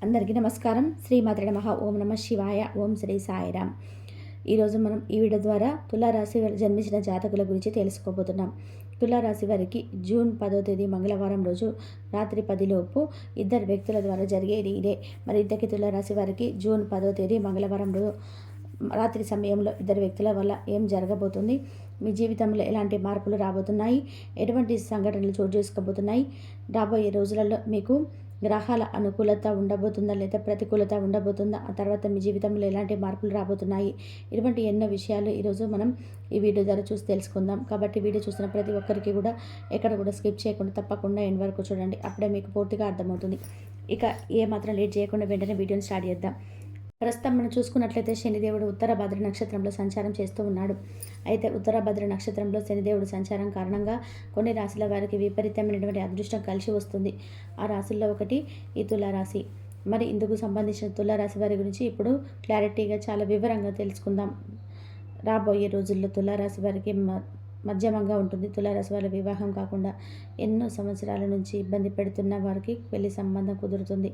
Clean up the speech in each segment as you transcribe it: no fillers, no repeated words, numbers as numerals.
అందరికీ నమస్కారం. శ్రీమాత్రే నమః. ఓం నమః శివాయ. ఓం శ్రీ సాయిరామ్. ఈరోజు మనం ఈ వీడియో ద్వారా తులారాశి వారు జన్మించిన జాతకుల గురించి తెలుసుకోబోతున్నాం. తులారాశి వారికి జూన్ 10వ తేదీ మంగళవారం రోజు రాత్రి 10 లోపు ఇద్దరు వ్యక్తుల ద్వారా జరిగేది ఇదే. మరి ఇంతకీ తులారాశి వారికి జూన్ 10వ తేదీ మంగళవారం రోజు రాత్రి సమయంలో ఇద్దరు వ్యక్తుల వల్ల ఏం జరగబోతుంది, మీ జీవితంలో ఎలాంటి మార్పులు రాబోతున్నాయి, ఎటువంటి సంఘటనలు చోటు చేసుకోబోతున్నాయి, రాబోయే రోజులలో మీకు గ్రహాల అనుకూలత ఉండబోతుందా లేదా ప్రతికూలత ఉండబోతుందా, ఆ తర్వాత మీ జీవితంలో ఎలాంటి మార్పులు రాబోతున్నాయి, ఇటువంటి ఎన్నో విషయాలు ఈరోజు మనం ఈ వీడియో ద్వారా చూసి తెలుసుకుందాం. కాబట్టి వీడియో చూసిన ప్రతి ఒక్కరికి కూడా ఎక్కడ కూడా స్కిప్ చేయకుండా తప్పకుండా ఎండ్ వరకు చూడండి. అప్పుడే మీకు పూర్తిగా అర్థమవుతుంది. ఇక ఏమాత్రం లేట్ చేయకుండా వెంటనే వీడియోని స్టార్ట్ చేద్దాం. ప్రస్తుతం మనం చూసుకున్నట్లయితే శనిదేవుడు ఉత్తరభద్ర నక్షత్రంలో సంచారం చేస్తూ ఉన్నాడు. అయితే ఉత్తరభద్ర నక్షత్రంలో శనిదేవుడు సంచారం కారణంగా కొన్ని రాశుల వారికి విపరీతమైనటువంటి అదృష్టం కలిసి వస్తుంది. ఆ రాశుల్లో ఒకటి ఈ తులారాశి. మరి ఇందుకు సంబంధించిన తులారాశి వారి గురించి ఇప్పుడు క్లారిటీగా చాలా వివరంగా తెలుసుకుందాం. రాబోయే రోజుల్లో తులారాశి వారికి మధ్యమంగా ఉంటుంది. తులారాశి వారి వివాహం కాకుండా ఎన్నో సంవత్సరాల నుంచి ఇబ్బంది పెడుతున్న వారికి పెళ్లి సంబంధం కుదురుతుంది.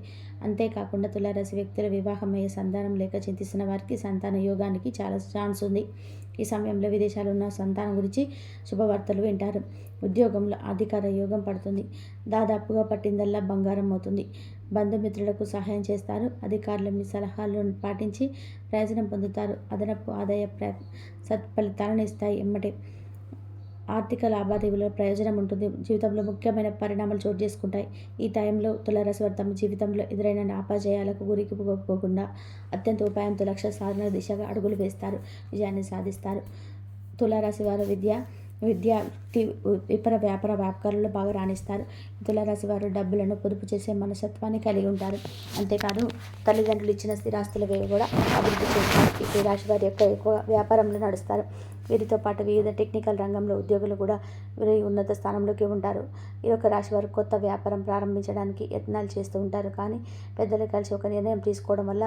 అంతేకాకుండా తులారాశి వ్యక్తుల వివాహమయ్యే సంతానం లేక చింతిస్తున్న వారికి సంతాన యోగానికి చాలా ఛాన్స్ ఉంది. ఈ సమయంలో విదేశాలు ఉన్న సంతానం గురించి శుభవార్తలు వింటారు. ఉద్యోగంలో అధికార యోగం పడుతుంది. దాదాపుగా పట్టిందల్లా బంగారం అవుతుంది. బంధుమిత్రులకు సహాయం చేస్తారు. అధికారులు మీ సలహాలను పాటించి ప్రయోజనం పొందుతారు. అదనపు ఆదాయ సత్ఫలితాలను ఇస్తాయి. ఎమ్మటే ఆర్థిక లావాదేవీలో ప్రయోజనం ఉంటుంది. జీవితంలో ముఖ్యమైన పరిణామాలు చోటు చేసుకుంటాయి. ఈ టైంలో తులారాశి వారు తమ జీవితంలో ఎదురైన అపజయాలకు గురికి పోకుండా అత్యంత ఉపాయంతో లక్ష్య సాధన దిశగా అడుగులు వేస్తారు. విజయాన్ని సాధిస్తారు. తులారాశి వారు విద్యార్థి ఇతర వ్యాపారాల్లో బాగా రాణిస్తారు. తులారాశి వారు డబ్బులను పొదుపు చేసే మనస్తత్వాన్ని కలిగి ఉంటారు. అంతేకాదు తల్లిదండ్రులు ఇచ్చిన స్థిరాస్తులు కూడా అభివృద్ధి చేస్తారు. ఈ రాశి వారి ఎక్కువ వ్యాపారంలో నడుస్తారు. వీరితో పాటు వివిధ టెక్నికల్ రంగంలో ఉద్యోగులు కూడా వీరి ఉన్నత స్థానంలోకి ఉంటారు. ఈ యొక్క రాశి వారు కొత్త వ్యాపారం ప్రారంభించడానికి యత్నాలు చేస్తూ ఉంటారు. కానీ పెద్దలు కలిసి ఒక నిర్ణయం తీసుకోవడం వల్ల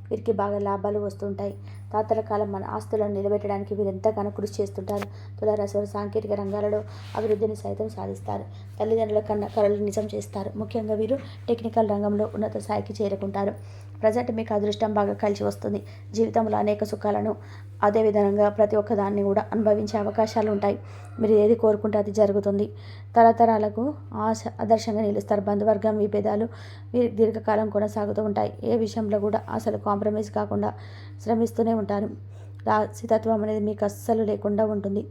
వీరికి బాగా లాభాలు వస్తుంటాయి. తాతల కాలం మన ఆస్తులను నిలబెట్టడానికి వీరు ఎంతగానో కృషి చేస్తుంటారు. తులారాశి వారు సాంకేతిక రంగాలలో అభివృద్ధిని సైతం సాధిస్తారు. తల్లిదండ్రుల కన్నా కలలు నిజం చేస్తారు. ముఖ్యంగా వీరు టెక్నికల్ రంగంలో ఉన్నత స్థాయికి చేరుకుంటారు. ప్రజెంట్ మీకు అదృష్టం బాగా కలిసి వస్తుంది. జీవితంలో అనేక సుఖాలను అదేవిధంగా ప్రతి ఒక్కదాన్ని కూడా అనుభవించే అవకాశాలు ఉంటాయి. మీరు ఏది కోరుకుంటే అది జరుగుతుంది. తరతరాలకు ఆదర్శంగా నిలుస్తారు. బంధువర్గం విభేదాలు దీర్ఘకాలం కొనసాగుతూ ఉంటాయి. ఏ విషయంలో కూడా అసలు కాంప్రమైజ్ కాకుండా శ్రమిస్తూనే ఉంటారు. రాశితత్వం అనేది మీకు అస్సలు లేకుండా ఉంటుంది.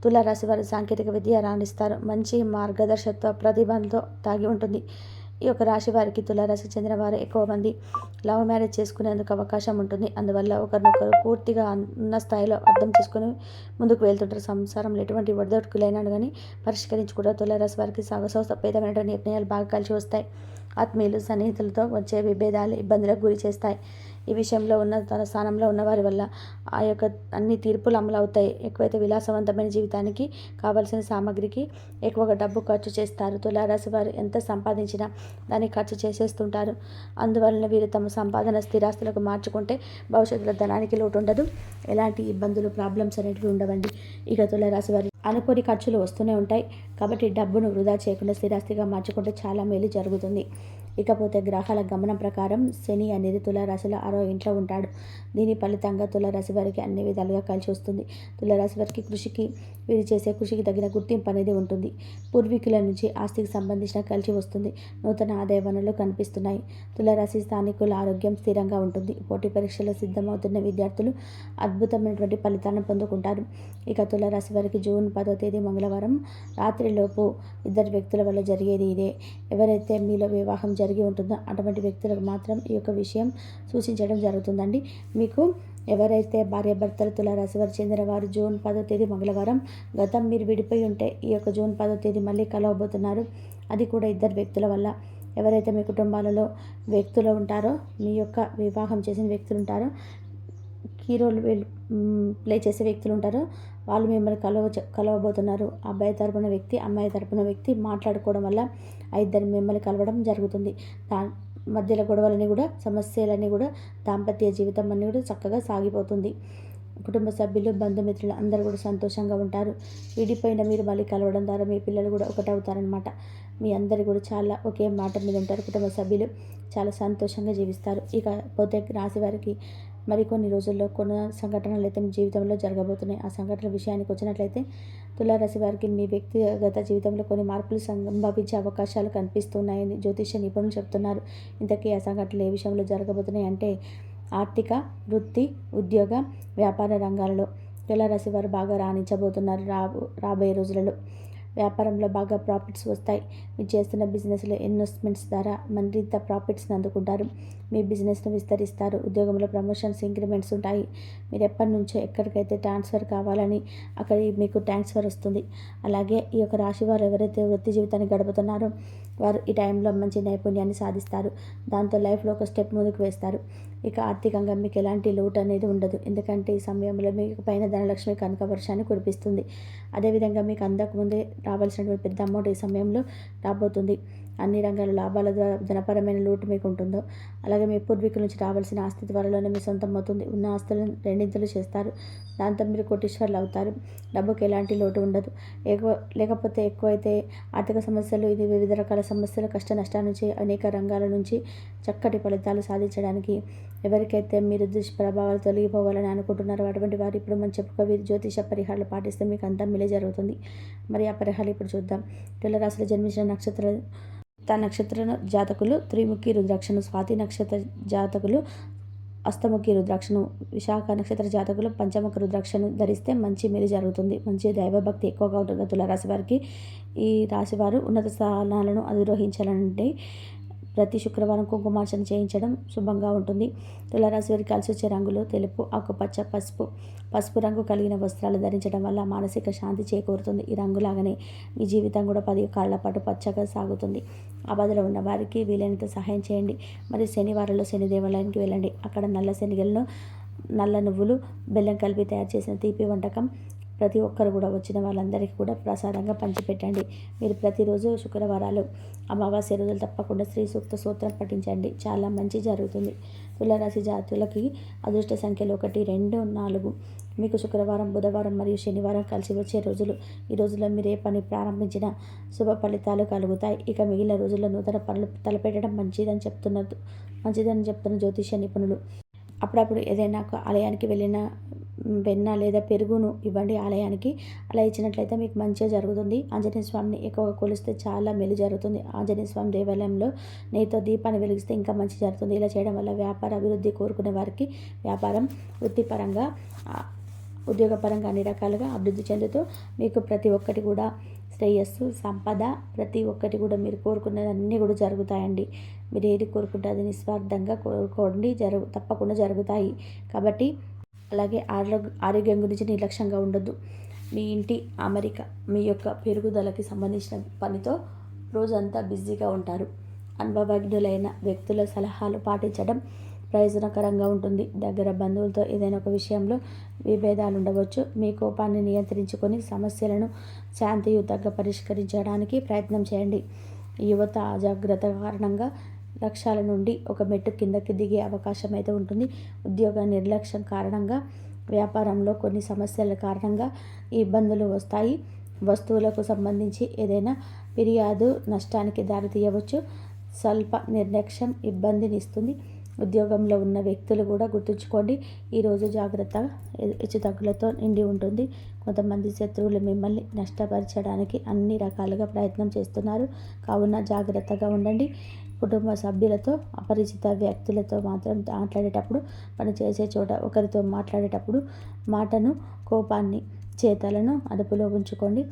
తులారాశి వారు సాంకేతిక విద్య రాణిస్తారు. మంచి మార్గదర్శకత్వ ప్రతిభతో తాగి ఉంటుంది. ఈ యొక్క రాశి వారికి తులారాశికి చెందిన వారు ఎక్కువ మంది లవ్ మ్యారేజ్ చేసుకునేందుకు అవకాశం ఉంటుంది. అందువల్ల ఒకరినొకరు పూర్తిగా ఉన్న స్థాయిలో అర్థం చేసుకుని ముందుకు వెళ్తుంటారు. సంసారంలో ఎటువంటి ఒడిదొడుకులైనా కానీ పరిష్కరించుకుంటారు. తులారాశి వారికి సాహసోపేతమైన నిర్ణయాలు బాగా కలిసి వస్తాయి. ఆత్మీయులు సన్నిహితులతో వచ్చే విభేదాలు ఇబ్బందులకు గురి చేస్తాయి. ఈ విషయంలో ఉన్న తన స్థానంలో ఉన్న వారి వల్ల ఆ యొక్క అన్ని తీర్పులు అమలు అవుతాయి. ఎక్కువైతే విలాసవంతమైన జీవితానికి కావలసిన సామాగ్రికి ఎక్కువగా డబ్బు ఖర్చు చేస్తారు. తులారాశి వారు ఎంత సంపాదించినా దాన్ని ఖర్చు చేసేస్తుంటారు. అందువలన వీరు తమ సంపాదన స్థిరాస్తులకు మార్చుకుంటే భవిష్యత్తులో ధనానికి లోటు ఉండదు. ఎలాంటి ఇబ్బందులు ప్రాబ్లమ్స్ అనేటివి ఉండవండి. ఇక తులారాశి వారి అనుకోని ఖర్చులు వస్తూనే ఉంటాయి. కాబట్టి డబ్బును వృధా చేయకుండా స్థిరాస్తిగా మార్చుకుంటే చాలా మేలు జరుగుతుంది. ఇకపోతే గ్రహాల గమనం ప్రకారం శని అనేది తులారాశిలో 6వ ఇంట్లో ఉంటాడు. దీని ఫలితంగా తులారాశి వారికి అన్ని విధాలుగా కలిసి వస్తుంది. తులారాశి వారికి వీరు చేసే కృషికి తగిన గుర్తింపు అనేది ఉంటుంది. పూర్వీకుల నుంచి ఆస్తికి సంబంధించిన కలిసి వస్తుంది. నూతన ఆదాయ వనరులు కనిపిస్తున్నాయి. తులారాశి స్థానికుల ఆరోగ్యం స్థిరంగా ఉంటుంది. పోటీ పరీక్షలో సిద్ధమవుతున్న విద్యార్థులు అద్భుతమైనటువంటి ఫలితాలను పొందుకుంటారు. ఇక తులారాశి వారికి జూన్ 10వ తేదీ మంగళవారం రాత్రిలోపు ఇద్దరు వ్యక్తుల వల్ల జరిగేది ఇదే. ఎవరైతే మీలో వివాహం జరిగి ఉంటుందో అటువంటి వ్యక్తులకు మాత్రం ఈ యొక్క విషయం సూచించడం జరుగుతుందండి. మీకు ఎవరైతే భార్యాభర్తలు తులారాశి వారు చెందిన వారు జూన్ 10వ తేదీ మంగళవారం గతం మీరు విడిపోయి ఉంటే ఈ యొక్క జూన్ 10వ తేదీ మళ్ళీ కలవబోతున్నారు. అది కూడా ఇద్దరు వ్యక్తుల వల్ల. ఎవరైతే మీ కుటుంబాలలో వ్యక్తులు ఉంటారో, మీ యొక్క వివాహం చేసిన వ్యక్తులు ఉంటారో, కీ రోల్ ప్లే చేసే వ్యక్తులు ఉంటారో వాళ్ళు మిమ్మల్ని కలవబోతున్నారు. అబ్బాయి తరపున వ్యక్తి, అమ్మాయి తరపున వ్యక్తి మాట్లాడుకోవడం వల్ల ఆ ఇద్దరు మిమ్మల్ని కలవడం జరుగుతుంది. మధ్యలో గొడవలని కూడా సమస్యలన్నీ కూడా దాంపత్య జీవితం అన్నీ కూడా చక్కగా సాగిపోతుంది. కుటుంబ సభ్యులు బంధుమిత్రులు అందరూ కూడా సంతోషంగా ఉంటారు. విడిపోయిన మీరు మళ్ళీ కలవడం ద్వారా మీ పిల్లలు కూడా ఒకటవుతారనమాట. మీ అందరు కూడా చాలా ఒకే మాట మీద ఉంటారు. కుటుంబ సభ్యులు చాలా సంతోషంగా జీవిస్తారు. ఇక పోతే రాశి వారికి మరికొన్ని రోజుల్లో కొన్ని సంఘటనలు అయితే మీ జీవితంలో జరగబోతున్నాయి. ఆ సంఘటనల విషయానికి వచ్చినట్లయితే తులారాశి వారికి మీ వ్యక్తిగత జీవితంలో కొన్ని మార్పులు సంభవించే అవకాశాలు కనిపిస్తున్నాయని జ్యోతిష నిపుణులు చెప్తున్నారు. ఇంతకీ ఆ సంఘటనలు ఏ విషయంలో జరగబోతున్నాయి అంటే ఆర్థిక, వృత్తి, ఉద్యోగ, వ్యాపార రంగాలలో తులారాశి వారు బాగా రాణించబోతున్నారు. రాబోయే రోజులలో వ్యాపారంలో బాగా ప్రాఫిట్స్ వస్తాయి. మీరు చేస్తున్న బిజినెస్లో ఇన్వెస్ట్మెంట్స్ ద్వారా మరింత ప్రాఫిట్స్ని అందుకుంటారు. మీ బిజినెస్ను విస్తరిస్తారు. ఉద్యోగంలో ప్రమోషన్స్, ఇంక్రిమెంట్స్ ఉంటాయి. మీరు ఎప్పటి నుంచో ఎక్కడికైతే ట్రాన్స్ఫర్ కావాలని అక్కడ మీకు ట్రాన్స్ఫర్ వస్తుంది. అలాగే ఈ యొక్క రాశి వారు ఎవరైతే వృత్తి జీవితాన్ని గడుపుతున్నారో వారు ఈ టైంలో మంచి నైపుణ్యాన్ని సాధిస్తారు. దాంతో లైఫ్లో ఒక స్టెప్ ముందుకు వేస్తారు. ఇక ఆర్థికంగా మీకు ఎలాంటి లోటు అనేది ఉండదు. ఎందుకంటే ఈ సమయంలో మీకు పైన ధనలక్ష్మి కనక వర్షాన్ని కురిపిస్తుంది. అదేవిధంగా మీకు అందకముందే రావాల్సినటువంటి పెద్ద అమౌంట్ ఈ సమయంలో రాబోతుంది. అన్ని రంగాల లాభాల ద్వారా ధనపరమైన లోటు మీకు ఉంటుందో అలాగే మీ పూర్వీకుల నుంచి రావాల్సిన ఆస్తి త్వరలోనే మీ సొంతం అవుతుంది. ఉన్న ఆస్తులను రెండింతలు చేస్తారు. దాంతో మీరు కోటీశ్వర్లు అవుతారు. డబ్బుకి ఎలాంటి లోటు ఉండదు. లేకపోతే ఎక్కువైతే ఆర్థిక సమస్యలు, ఇది వివిధ రకాల సమస్యలు, కష్ట నష్టాల నుంచి అనేక రంగాల నుంచి చక్కటి ఫలితాలు సాధించడానికి ఎవరికైతే మీరు దుష్ప్రభావాలు తొలగిపోవాలని అనుకుంటున్నారో అటువంటి వారు ఇప్పుడు మనం చెప్పుకోవి జ్యోతిష పరిహారాలు పాటిస్తే మీకు అంతా మిలే జరుగుతుంది. మరి ఆ పరిహారాలు ఇప్పుడు చూద్దాం. తులారాశిలో జన్మించిన నక్షత్రాలు నక్షత్ర జాతకులు త్రిముఖి రుద్రాక్షను, స్వాతి నక్షత్ర జాతకులు అష్టముఖి రుద్రాక్షను, విశాఖ నక్షత్ర జాతకులు పంచముఖ రుద్రాక్షను ధరిస్తే మంచి మేలు జరుగుతుంది. మంచి దైవభక్తి ఎక్కువగా ఉంటుంది. తులారాశి వారికి ఈ రాశివారు ఉన్నత స్థానాలను అధిరోహించాలంటే ప్రతి శుక్రవారం కుంకుమార్చన చేయించడం శుభంగా ఉంటుంది. తులారాశి వారికి కలిసి వచ్చే రంగులు తెలుపు, ఆకుపచ్చ, పసుపు రంగు కలిగిన వస్త్రాలు ధరించడం వల్ల మానసిక శాంతి చేకూరుతుంది. ఈ రంగులాగానే మీ జీవితం కూడా 10 కాళ్ల పాటు పచ్చగా సాగుతుంది. ఆపదలో ఉన్న వారికి వీలైనంత సహాయం చేయండి. మరి శనివారంలో శని దేవాలయానికి వెళ్ళండి. అక్కడ నల్ల శనిగలను, నల్ల నువ్వులు, బెల్లం కలిపి తయారు చేసిన తీపి వంటకం ప్రతి ఒక్కరు కూడా వచ్చిన వాళ్ళందరికీ కూడా ప్రసాదంగా పంచిపెట్టండి. మీరు ప్రతిరోజు శుక్రవారాలు, అమావాస్య రోజులు తప్పకుండా శ్రీ సూక్త స్తోత్రం పఠించండి. చాలా మంచి జరుగుతుంది. తులారాశి జాతులకి అదృష్ట సంఖ్యలు 1, 2, 4. మీకు శుక్రవారం, బుధవారం మరియు శనివారం కలిసి వచ్చే రోజులు. ఈ రోజుల్లో మీరు ఏ పని ప్రారంభించినా శుభ ఫలితాలు కలుగుతాయి. ఇక మిగిలిన రోజుల్లో నూతన పనులు తలపెట్టడం మంచిదని చెప్తున్న జ్యోతిష నిపుణులు. అప్పుడప్పుడు ఏదైనా ఒక ఆలయానికి వెళ్ళిన వెన్న లేదా పెరుగును ఇవ్వండి ఆలయానికి. అలా ఇచ్చినట్లయితే మీకు మంచిగా జరుగుతుంది. ఆంజనేయ స్వామిని ఎక్కువగా కొలిస్తే చాలా మేలు జరుగుతుంది. ఆంజనేయ స్వామి దేవాలయంలో నెయ్యితో దీపాన్ని వెలిగిస్తే ఇంకా మంచి జరుగుతుంది. ఇలా చేయడం వల్ల వ్యాపార అభివృద్ధి కోరుకునే వారికి వ్యాపారం వృత్తిపరంగా, ఉద్యోగపరంగా అన్ని రకాలుగా అభివృద్ధి చెందుతూ మీకు ప్రతి ఒక్కటి కూడా శ్రేయస్సు, సంపద, ప్రతి ఒక్కటి కూడా మీరు కోరుకున్నది అన్నీ కూడా జరుగుతాయండి. మీరు ఏది కోరుకుంటే అది నిస్వార్థంగా కోరుకోండి, తప్పకుండా జరుగుతాయి. కాబట్టి అలాగే ఆరోగ్యం గురించి నిర్లక్ష్యంగా ఉండొద్దు. మీ ఇంటి అమరిక, మీ యొక్క పెరుగుదలకి సంబంధించిన పనితో రోజంతా బిజీగా ఉంటారు. అనుభవజ్ఞులైన వ్యక్తుల సలహాలు పాటించడం ప్రయోజనకరంగా ఉంటుంది. దగ్గర బంధువులతో ఏదైనా ఒక విషయంలో విభేదాలు ఉండవచ్చు. మీ కోపాన్ని నియంత్రించుకొని సమస్యలను శాంతియుతంగా పరిష్కరించడానికి ప్రయత్నం చేయండి. యువత అజాగ్రత్త కారణంగా లక్ష్యాల నుండి ఒక మెట్టు కిందకి దిగే అవకాశం అయితే ఉంటుంది. ఉద్యోగ నిర్లక్ష్యం కారణంగా, వ్యాపారంలో కొన్ని సమస్యల కారణంగా ఇబ్బందులు వస్తాయి. వస్తువులకు సంబంధించి ఏదైనా ఫిర్యాదు నష్టానికి దారితీయవచ్చు. స్వల్ప నిర్లక్ష్యం ఇబ్బందిని ఇస్తుంది. ఉద్యోగంలో ఉన్న వ్యక్తులు కూడా గుర్తుంచుకోండి, ఈరోజు జాగ్రత్త హెచ్చుతగ్గులతో నిండి ఉంటుంది. కొంతమంది శత్రువులు మిమ్మల్ని నష్టపరచడానికి అన్ని రకాలుగా ప్రయత్నం చేస్తున్నారు. కావున జాగ్రత్తగా ఉండండి. కుటుంబ సభ్యులతో, అపరిచిత వ్యక్తులతో మాత్రం మాట్లాడేటప్పుడు, పని చేసే చోట ఒకరితో మాట్లాడేటప్పుడు మాటను, కోపాన్ని, చేతలను అదుపులో ఉంచుకోండి.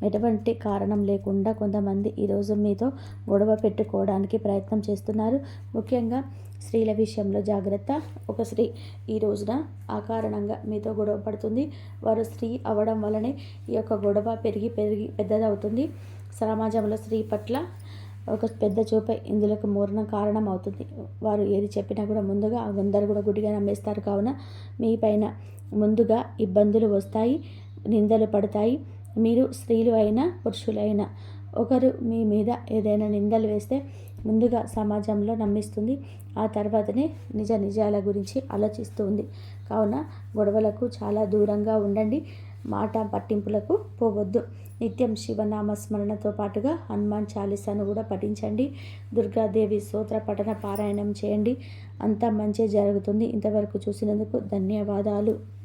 ఎటువంటి కారణం లేకుండా కొంతమంది ఈరోజు మీతో గొడవ పెట్టుకోవడానికి ప్రయత్నం చేస్తున్నారు. ముఖ్యంగా స్త్రీల విషయంలో జాగ్రత్త. ఒక స్త్రీ ఈ రోజున ఆ కారణంగా మీతో గొడవ పడుతుంది. వారు స్త్రీ అవ్వడం వల్లనే ఈ యొక్క గొడవ పెరిగి పెద్దదవుతుంది. సమాజంలో స్త్రీ పట్ల ఒక పెద్ద చూపే ఇందులోకి మూలన కారణం అవుతుంది. వారు ఏది చెప్పినా కూడా ముందుగా అందరూ కూడా గుడ్డిగా నమ్మేస్తారు. కావున మీ పైన ముందుగా ఇబ్బందులు వస్తాయి, నిందలు పడతాయి. మీరు స్త్రీలు అయినా పురుషులైనా ఒకరు మీ మీద ఏదైనా నిందలు వేస్తే ముందుగా సమాజంలో నమ్మిస్తుంది, ఆ తర్వాతనే నిజాల గురించి ఆలోచిస్తుంది. కావున గొడవలకు చాలా దూరంగా ఉండండి. మాట పట్టింపులకు పోవద్దు. నిత్యం శివనామ స్మరణతో పాటుగా హనుమాన్ చాలీసాను కూడా పఠించండి. దుర్గాదేవి స్తోత్ర పఠన పారాయణం చేయండి. అంతా మంచి జరుగుతుంది. ఇంతవరకు చూసినందుకు ధన్యవాదాలు.